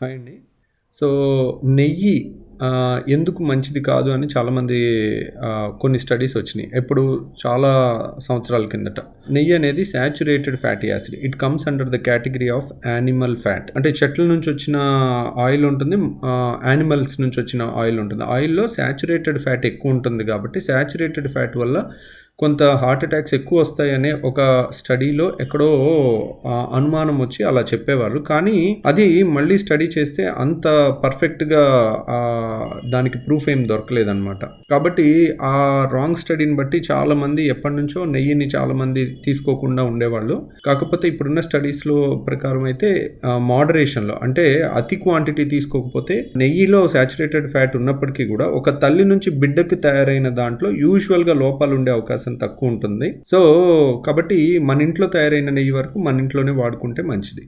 Hi అండి. So, నెయ్యి ఎందుకు మంచిది కాదు అని చాలామంది కొన్ని స్టడీస్ వచ్చినియి. ఎప్పుడు చాలా సంవత్సరాల కిందట. నెయ్యి అనేది saturated fatty acid. It comes under the category of animal fat. అంటే చెట్ల నుంచి వచ్చిన ఆయిల్ ఉంటుంది. యానిమల్స్ నుంచి వచ్చిన ఆయిల్ ఉంటుంది. ఆయిల్‌లో సాచురేటెడ్ ఫ్యాట్ ఎక్కువ ఉంటుంది కాబట్టి సాచురేటెడ్ ఫ్యాట్ వల్ల కొంత హార్ట్ అటాక్స్ ఎక్కువ వస్తాయనే ఒక స్టడీలో ఎక్కడో అనుమానం వచ్చి అలా చెప్పేవారు. కానీ అది మళ్ళీ స్టడీ చేస్తే అంత పర్ఫెక్ట్‌గా దానికి ప్రూఫ్ ఏం దొరకలేదనమాట. కాబట్టి ఆ రాంగ్ స్టడీని బట్టి చాలామంది ఎప్పటినుంచో నెయ్యిని చాలామంది తీసుకోకుండా ఉండేవాళ్ళు. కాకపోతే ఇప్పుడున్న స్టడీస్‌లో ప్రకారం అయితే మోడరేషన్‌లో అంటే అతి క్వాంటిటీ తీసుకోకపోతే నెయ్యిలో సాచురేటెడ్ ఫ్యాట్ ఉన్నప్పటికీ కూడా ఒక తల్లి నుంచి బిడ్డకి తయారైన దాంట్లో యూజువల్‌గా లోపాలు ఉండే అవకాశం తక్కువ ఉంటుంది. సో, కాబట్టి మన ఇంట్లో తయారైన నెయ్యి వరకు మన ఇంట్లోనే వాడుకుంటే మంచిది.